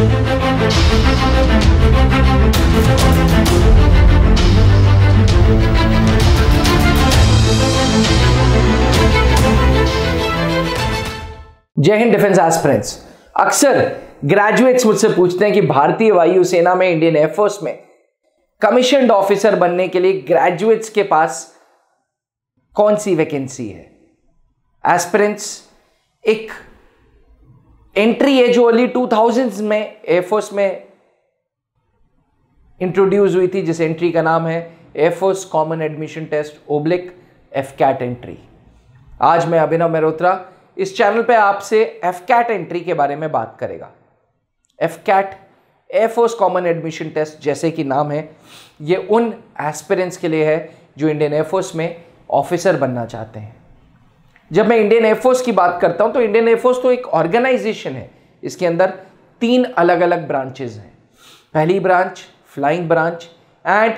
जय Hind defence aspirants. अक्सर graduates मुझसे पूछते हैं कि भारतीय वायुसेना में, इंडियन एयरफोर्स में कमीशन्ड ऑफिसर बनने के लिए ग्रेजुएट्स के पास कौन सी वैकेंसी है। एस्पिरेंट्स, एक एंट्री है जो अर्ली 2000s में एयरफोर्स में इंट्रोड्यूस हुई थी, जिस एंट्री का नाम है air force common admission test /FCAT entry. आज मैं अभिनव मेहरोत्रा इस चैनल पे आपसे FCAT एंट्री के बारे में बात करेगा। FCAT air force common admission test, जैसे कि नाम है, ये उन एस्पिरेंट्स के लिए है जो इंडियन एयरफोर्स में ऑफिसर बनना चाहते हैं। जब मैं इंडियन एयरफोर्स की बात करता हूं तो इंडियन एयरफोर्स तो एक ऑर्गेनाइजेशन है। इसके अंदर 3 अलग अलग ब्रांचेज हैं। पहली branch flying branch and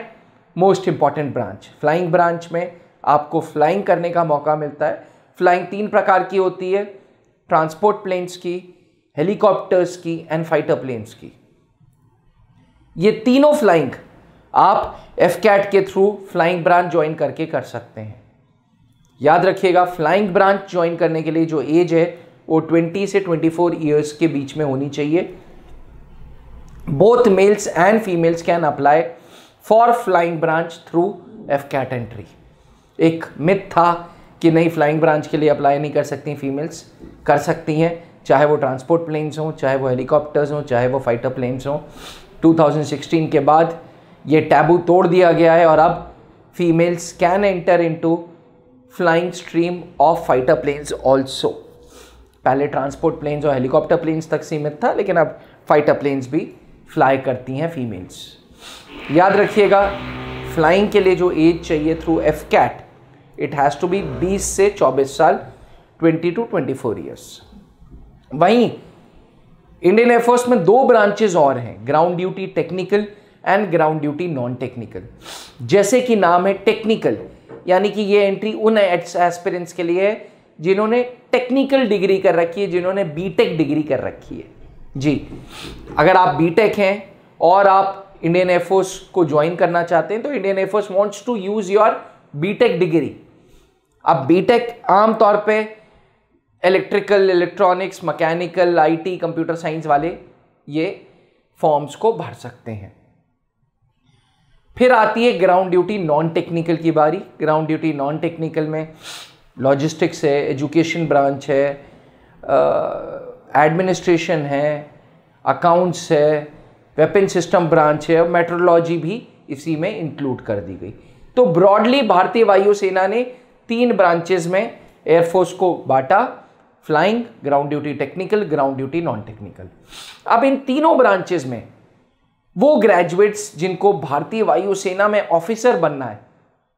most important branch. Flying branch में आपको फ्लाइंग करने का मौका मिलता है। फ्लाइंग 3 प्रकार की होती है, ट्रांसपोर्ट प्लेन्स की, हेलीकॉप्टर्स की एंड फाइटर प्लेन्स की। ये तीनों फ्लाइंग आप FCAT के थ्रू फ्लाइंग ब्रांच ज्वाइन करके कर सकते हैं। याद रखिएगा, फ्लाइंग ब्रांच ज्वाइन करने के लिए जो एज है वो 20 से 24 ईयर्स के बीच में होनी चाहिए। Both mails and females can apply for flying branch through FCAT entry. एक मिथ था कि नहीं, फ्लाइंग ब्रांच के लिए अप्लाई नहीं कर सकती फीमेल्स। कर सकती हैं, चाहे वो ट्रांसपोर्ट प्लेन्स हों, चाहे वो हेलीकॉप्टर्स हों, चाहे वो फाइटर प्लेन्स हों। 2016 के बाद ये टैबू तोड़ दिया गया है और अब females can enter into flying stream of fighter planes also. पहले ट्रांसपोर्ट प्लेन्स और हेलीकॉप्टर प्लेन्स तक सीमित था, लेकिन अब फाइटर प्लेन्स भी फ्लाई करती हैं फीमेल्स। याद रखिएगा, फ्लाइंग के लिए जो एज चाहिए through FCAT, it has to be 20 से 24 साल, 20 to 24 ईयर्स। वहीं इंडियन एयरफोर्स में 2 ब्रांचेज और हैं, ground duty technical and ground duty non technical. जैसे कि नाम है टेक्निकल, यानी कि ये एंट्री उन एस्पिरेंट्स के लिए है जिन्होंने टेक्निकल डिग्री कर रखी है, जिन्होंने बीटेक डिग्री कर रखी है। जी, अगर आप बीटेक हैं और आप इंडियन एयरफोर्स को ज्वाइन करना चाहते हैं तो Indian air force wants to use your BTech degree. अब बीटेक आमतौर पे electrical, electronics, mechanical, IT, computer science वाले ये फॉर्म्स को भर सकते हैं। फिर आती है ग्राउंड ड्यूटी नॉन टेक्निकल की बारी। ग्राउंड ड्यूटी नॉन टेक्निकल में लॉजिस्टिक्स है, एजुकेशन ब्रांच है, एडमिनिस्ट्रेशन है, अकाउंट्स है, वेपन सिस्टम ब्रांच है और मेट्रोलॉजी भी इसी में इंक्लूड कर दी गई। तो ब्रॉडली भारतीय वायुसेना ने 3 ब्रांचेज में एयरफोर्स को बांटा, flying, ground duty technical, ground duty non technical. अब इन तीनों ब्रांचेज में वो ग्रेजुएट्स जिनको भारतीय वायुसेना में ऑफिसर बनना है,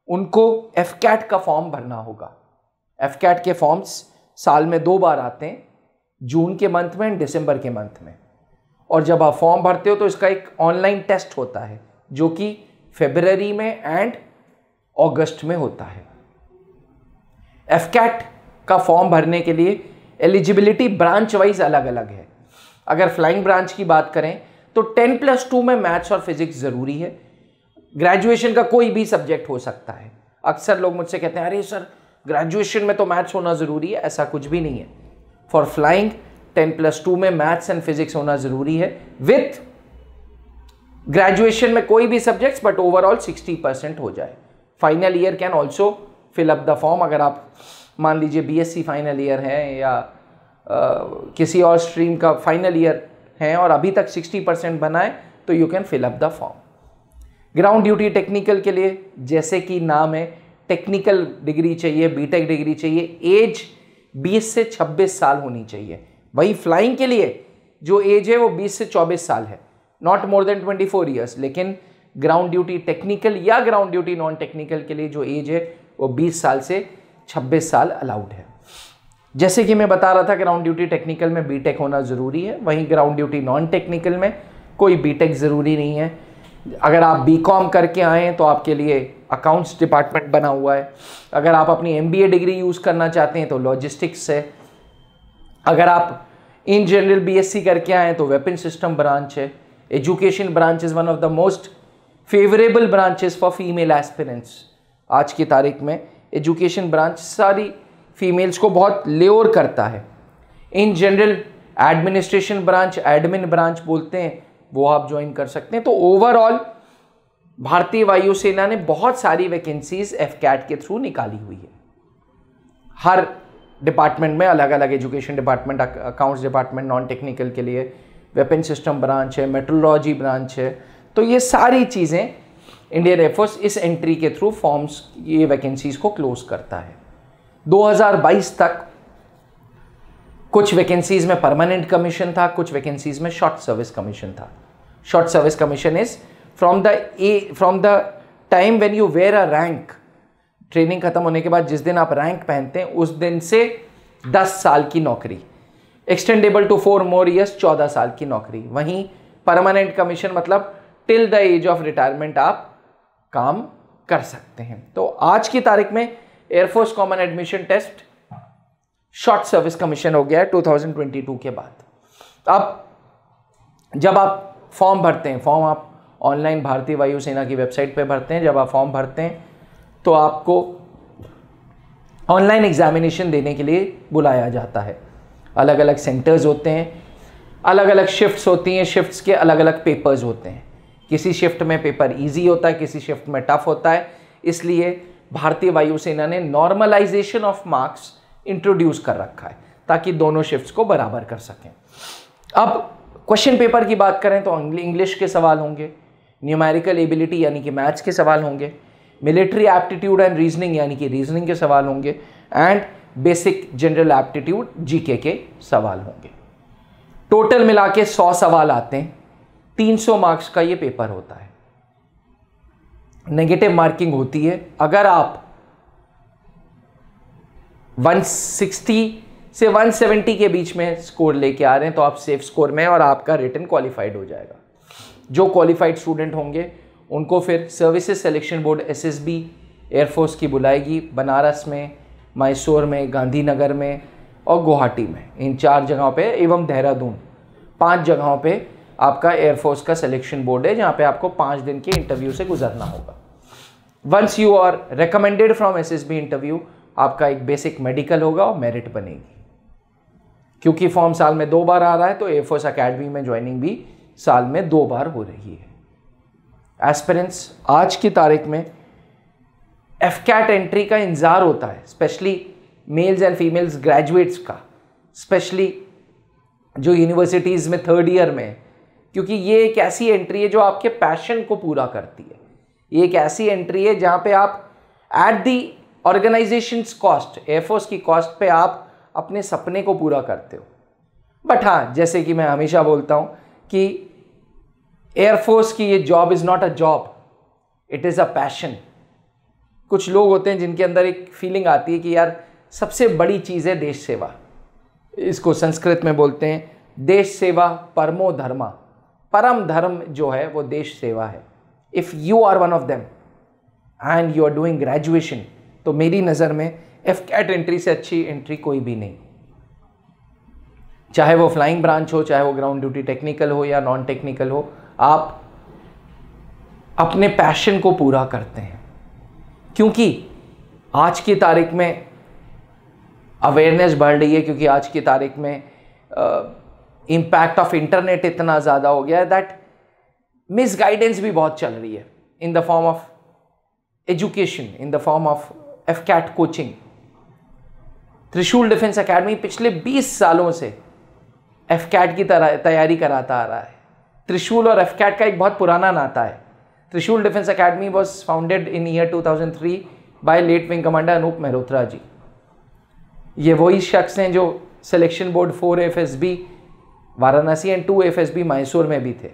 उनको FCAT का फॉर्म भरना होगा। FCAT के फॉर्म्स साल में 2 बार आते हैं, जून के मंथ में एंड दिसंबर के मंथ में। और जब आप फॉर्म भरते हो तो इसका एक ऑनलाइन टेस्ट होता है जो कि फरवरी में एंड अगस्त में होता है। FCAT का फॉर्म भरने के लिए एलिजिबिलिटी ब्रांच वाइज अलग अलग है। अगर फ्लाइंग ब्रांच की बात करें तो 10+2 में मैथ्स और फिजिक्स ज़रूरी है। ग्रेजुएशन का कोई भी सब्जेक्ट हो सकता है। अक्सर लोग मुझसे कहते हैं, अरे सर ग्रेजुएशन में तो मैथ्स होना ज़रूरी है। ऐसा कुछ भी नहीं है। फॉर फ्लाइंग 10+2 में मैथ्स एंड फिजिक्स होना ज़रूरी है, विथ ग्रेजुएशन में कोई भी सब्जेक्ट्स, बट ओवरऑल 60% हो जाए। Final year can also fill up the form. अगर आप मान लीजिए BSc फाइनल ईयर है या किसी और स्ट्रीम का फाइनल ईयर है और अभी तक 60% बना है, तो you can fill up the form. Ground duty technical के लिए, जैसे कि नाम है, टेक्निकल डिग्री चाहिए, बीटेक डिग्री चाहिए, एज 20 से 26 साल होनी चाहिए। वही फ्लाइंग के लिए जो एज है वो 20 से 24 साल है, नॉट मोर देन 24 ईयर्स। लेकिन ग्राउंड ड्यूटी टेक्निकल या ग्राउंड ड्यूटी नॉन टेक्निकल के लिए जो एज है वो 20 साल से 26 साल अलाउड है। जैसे कि मैं बता रहा था, ग्राउंड ड्यूटी टेक्निकल में बीटेक होना ज़रूरी है, वहीं ग्राउंड ड्यूटी नॉन टेक्निकल में कोई बीटेक ज़रूरी नहीं है। अगर आप BCom करके आए तो आपके लिए अकाउंट्स डिपार्टमेंट बना हुआ है। अगर आप अपनी MBA डिग्री यूज़ करना चाहते हैं तो लॉजिस्टिक्स है। अगर आप इन जनरल बीएससी करके आए तो वेपन सिस्टम ब्रांच है। Education branch is one of the most favourable branches for female aspirants. आज की तारीख में एजुकेशन ब्रांच सारी फीमेल्स को बहुत लेओर करता है। In general administration branch, admin branch बोलते हैं, वो आप ज्वाइन कर सकते हैं। तो ओवरऑल भारतीय वायुसेना ने बहुत सारी वैकेंसीज एफकैट के थ्रू निकाली हुई है। हर डिपार्टमेंट में अलग अलग, education department, accounts department non technical के लिए, वेपन सिस्टम ब्रांच है, मेट्रोलॉजी ब्रांच है। तो ये सारी चीज़ें इंडियन एयरफोर्स इस एंट्री के थ्रू फॉर्म्स, ये वैकेंसीज को क्लोज करता है। 2022 तक कुछ वैकेंसीज में परमानेंट कमीशन था, कुछ वैकेंसीज में शॉर्ट सर्विस कमीशन था। Short service commission is from the time when you wear a rank, training खत्म होने के बाद जिस दिन आप रैंक पहनते हैं उस दिन से 10 साल की नौकरी, एक्सटेंडेबल टू 4 more years, 14 साल की नौकरी। वहीं परमानेंट कमीशन मतलब till the age of retirement आप काम कर सकते हैं। तो आज की तारीख में air force common admission test short service commission हो गया है 2022 के बाद। अब जब आप फॉर्म भरते हैं, फॉर्म आप ऑनलाइन भारतीय वायुसेना की वेबसाइट पे भरते हैं, जब आप फॉर्म भरते हैं तो आपको ऑनलाइन एग्जामिनेशन देने के लिए बुलाया जाता है। अलग अलग सेंटर्स होते हैं, अलग अलग शिफ्ट्स होती हैं, शिफ्ट्स के अलग अलग पेपर्स होते हैं। किसी शिफ्ट में पेपर इजी होता है, किसी शिफ्ट में टफ होता है। इसलिए भारतीय वायुसेना ने नॉर्मलाइजेशन ऑफ मार्क्स इंट्रोड्यूस कर रखा है ताकि दोनों शिफ्ट्स को बराबर कर सकें। अब क्वेश्चन पेपर की बात करें तो इंग्लिश के सवाल होंगे, न्यूमेरिकल एबिलिटी यानी कि मैथ्स के सवाल होंगे, मिलिट्री एप्टीट्यूड एंड रीजनिंग यानी कि रीजनिंग के सवाल होंगे, and basic general aptitude GK के सवाल होंगे। टोटल मिला के 100 सवाल आते हैं। 300 मार्क्स का ये पेपर होता है। नेगेटिव मार्किंग होती है अगर आप 160 से 170 के बीच में स्कोर लेके आ रहे हैं तो आप सेफ स्कोर में और आपका रिटन क्वालिफाइड हो जाएगा। जो क्वालिफाइड स्टूडेंट होंगे उनको फिर services selection board SSB air force की बुलाएगी। बनारस में, मैसूर में, गांधीनगर में और गुवाहाटी में, इन 4 जगहों पे, एवं देहरादून, 5 जगहों पे आपका एयरफोर्स का सिलेक्शन बोर्ड है जहाँ पे आपको 5 दिन के इंटरव्यू से गुजरना होगा। Once you are recommended from SSB interview, आपका एक बेसिक मेडिकल होगा और मेरिट बनेगी। क्योंकि फॉर्म साल में 2 बार आ रहा है तो एयरफोर्स अकेडमी में ज्वाइनिंग भी साल में 2 बार हो रही है। एस्पिरेंट्स आज की तारीख में एफकैट एंट्री का इंतजार होता है, specially males and females graduates का, स्पेशली जो यूनिवर्सिटीज़ में 3rd ईयर में, क्योंकि ये एक ऐसी एंट्री है जो आपके पैशन को पूरा करती है। ये एक ऐसी एंट्री है जहाँ पे आप at the organisations cost, air force की कॉस्ट पे आप अपने सपने को पूरा करते हो। बट हाँ, जैसे कि मैं हमेशा बोलता हूँ कि एयरफोर्स की ये job is not a job, it is a passion. कुछ लोग होते हैं जिनके अंदर एक फीलिंग आती है कि यार सबसे बड़ी चीज़ है देश सेवा। इसको संस्कृत में बोलते हैं देश सेवा परमो धर्मा। परम धर्म जो है वो देश सेवा है। If you are one of them and you are doing graduation, तो मेरी नज़र में एफकैट एंट्री से अच्छी एंट्री कोई भी नहीं। चाहे वो फ्लाइंग ब्रांच हो, चाहे वो ग्राउंड ड्यूटी टेक्निकल हो या नॉन टेक्निकल हो, आप अपने पैशन को पूरा करते हैं। क्योंकि आज की तारीख में अवेयरनेस बढ़ रही है, क्योंकि आज की तारीख में इम्पैक्ट ऑफ इंटरनेट इतना ज़्यादा हो गया है दैट मिसगाइडेंस भी बहुत चल रही है in the form of education, in the form of AFCAT coaching. त्रिशूल डिफेंस एकेडमी पिछले 20 सालों से एफकैट की तैयारी कराता आ रहा है। त्रिशूल और एफकैट का एक बहुत पुराना नाता है। Trishul defence academy was founded in year 2003 by late wing commander Anoop Mehrotra ji. ये वही शख्स हैं जो selection board 4 FSB Varanasi and 2 FSB Mysore में भी थे।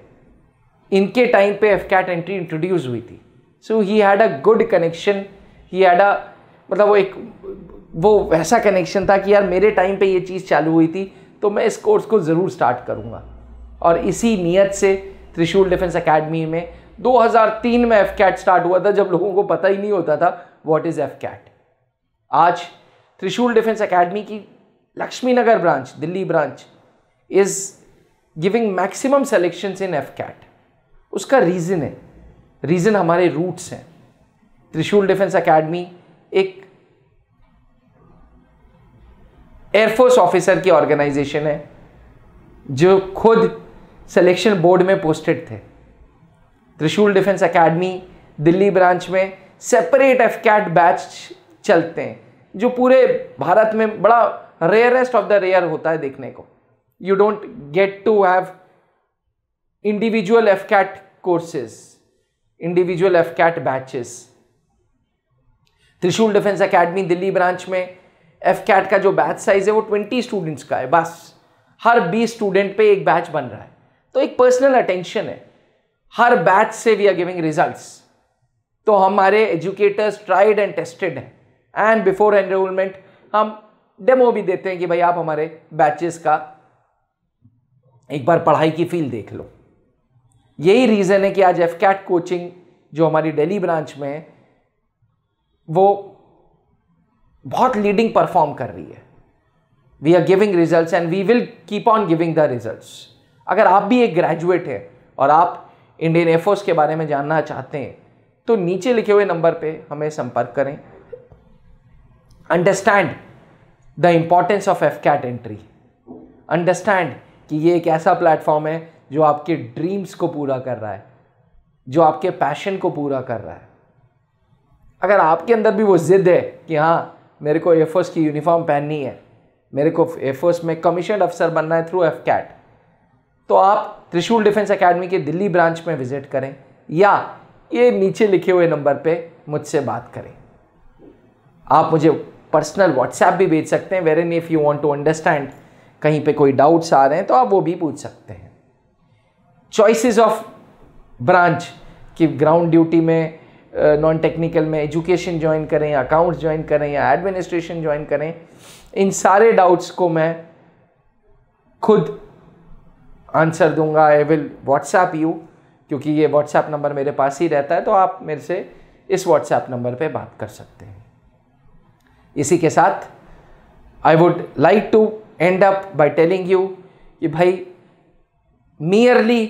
इनके टाइम पे एफकैट एंट्री इंट्रोड्यूस हुई थी। So he had a good connection, he had a, मतलब वो वैसा कनेक्शन था कि यार मेरे टाइम पे ये चीज़ चालू हुई थी तो मैं इस कोर्स को ज़रूर स्टार्ट करूँगा। और इसी नीयत से त्रिशूल डिफेंस एकेडमी में 2003 में एफकैट स्टार्ट हुआ था, जब लोगों को पता ही नहीं होता था व्हाट इज़ एफकैट। आज त्रिशूल डिफेंस एकेडमी की Laxmi Nagar branch, Delhi branch, is giving maximum selections in AFCAT? उसका रीजन हमारे रूट्स हैं। त्रिशूल डिफेंस एकेडमी एक एयरफोर्स ऑफिसर की ऑर्गेनाइजेशन है जो खुद सिलेक्शन बोर्ड में पोस्टेड थे। Trishul defence academy Delhi branch में सेपरेट एफकैट बैच चलते हैं जो पूरे भारत में बड़ा रेयरेस्ट ऑफ द रेयर होता है देखने को। You don't get to have individual AFCAT courses, individual AFCAT batches. Trishul defence academy Delhi branch में एफकैट का जो बैच साइज है वो 20 स्टूडेंट्स का है, बस हर 20 स्टूडेंट पे एक बैच बन रहा है। तो एक पर्सनल अटेंशन है, हर बैच से वी आर गिविंग रिजल्ट्स। तो हमारे एजुकेटर्स ट्राइड एंड टेस्टेड हैं, एंड बिफोर एनरोलमेंट हम डेमो भी देते हैं कि भाई आप हमारे बैचेस का एक बार पढ़ाई की फील देख लो। यही रीजन है कि आज एफकैट कोचिंग जो हमारी दिल्ली ब्रांच में है वो बहुत लीडिंग परफॉर्म कर रही है। We are giving results and we will keep on giving the results. अगर आप भी एक ग्रेजुएट हैं और आप इंडियन एयरफोर्स के बारे में जानना चाहते हैं तो नीचे लिखे हुए नंबर पे हमें संपर्क करें। Understand the importance of AFCAT entry. Understand कि ये एक ऐसा प्लेटफॉर्म है जो आपके ड्रीम्स को पूरा कर रहा है, जो आपके पैशन को पूरा कर रहा है। अगर आपके अंदर भी वो जिद है कि हाँ मेरे को एयरफोर्स की यूनिफॉर्म पहननी है, मेरे को एयरफोर्स में कमीशन अफसर बनना है थ्रू एफकैट, तो आप त्रिशूल डिफेंस एकेडमी के दिल्ली ब्रांच में विजिट करें या ये नीचे लिखे हुए नंबर पे मुझसे बात करें। आप मुझे पर्सनल व्हाट्सएप भी भेज सकते हैं, wherein if you want to understand, कहीं पे कोई डाउट्स आ रहे हैं तो आप वो भी पूछ सकते हैं। चॉइसेस ऑफ ब्रांच कि ग्राउंड ड्यूटी में, नॉन टेक्निकल में एजुकेशन ज्वाइन करें या अकाउंट्स ज्वाइन करें या एडमिनिस्ट्रेशन ज्वाइन करें, इन सारे डाउट्स को मैं खुद आंसर दूंगा। आई विल व्हाट्सएप यू, क्योंकि ये व्हाट्सएप नंबर मेरे पास ही रहता है, तो आप मेरे से इस व्हाट्सएप नंबर पे बात कर सकते हैं। इसी के साथ I would like to end up by telling you कि भाई मियरली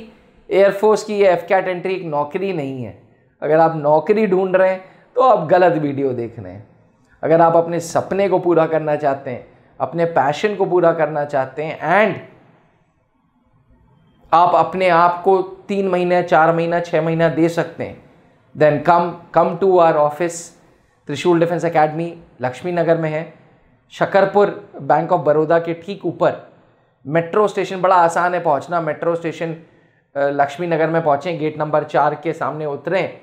एयरफोर्स की ये एफकैट एंट्री एक नौकरी नहीं है। अगर आप नौकरी ढूंढ रहे हैं तो आप गलत वीडियो देख रहे हैं। अगर आप अपने सपने को पूरा करना चाहते हैं, अपने पैशन को पूरा करना चाहते हैं एंड आप अपने आप को 3 महीने, 4 महीना, 6 महीना दे सकते हैं, then come to our office. Trishul defence Academy Lakshmi Nagar में है, शकरपुर बैंक ऑफ बड़ौदा के ठीक ऊपर। मेट्रो स्टेशन बड़ा आसान है पहुंचना। मेट्रो स्टेशन लक्ष्मी नगर में पहुंचें, गेट नंबर 4 के सामने उतरें,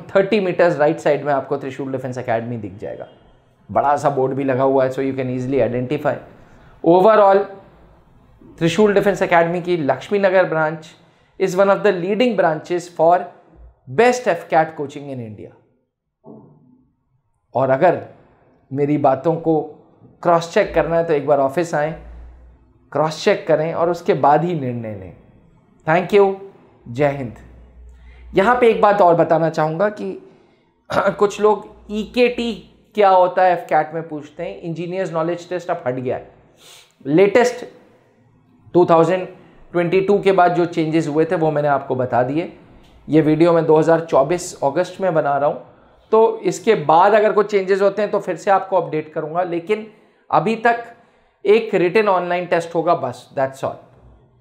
30 मीटर्स राइट साइड में आपको त्रिशूल डिफेंस एकेडमी दिख जाएगा। बड़ा सा बोर्ड भी लगा हुआ है, so you can easily identify. Overall Trishul defence academy की Laxmi Nagar branch is one of the leading branches for best AFCAT coaching in India. और अगर मेरी बातों को क्रॉस चेक करना है तो एक बार ऑफिस आएं, क्रॉस चेक करें और उसके बाद ही निर्णय लें। थैंक यू, जय हिंद। यहाँ पे एक बात और बताना चाहूँगा कि कुछ लोग EKT क्या होता है एफकैट में पूछते हैं। इंजीनियर्स नॉलेज टेस्ट अब हट गया है। लेटेस्ट 2022 के बाद जो चेंजेस हुए थे वो मैंने आपको बता दिए। ये वीडियो मैं 2024 अगस्त में बना रहा हूँ, तो इसके बाद अगर कुछ चेंजेस होते हैं तो फिर से आपको अपडेट करूँगा। लेकिन अभी तक एक रिटन ऑनलाइन टेस्ट होगा, बस, that's all.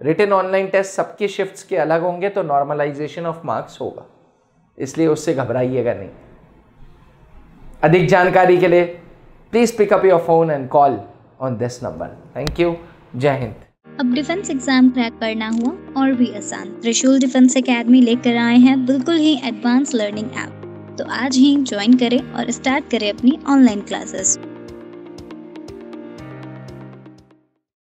Written online test सबके शिफ्ट्स के अलग होंगे, तो नॉर्मलाइजेशन ऑफ मार्क्स होगा, इसलिए उससे घबराइएगा नहीं। अधिक जानकारी के लिए please pick up your phone and call on this number. Thank you, जय हिंद। अब डिफेंस एग्जाम क्रैक करना हुआ और भी आसान, त्रिशूल डिफेंस एकेडमी लेकर आए हैं बिल्कुल ही एडवांस लर्निंग ऐप। तो आज ही ज्वाइन करें और स्टार्ट करें अपनी ऑनलाइन क्लासेस।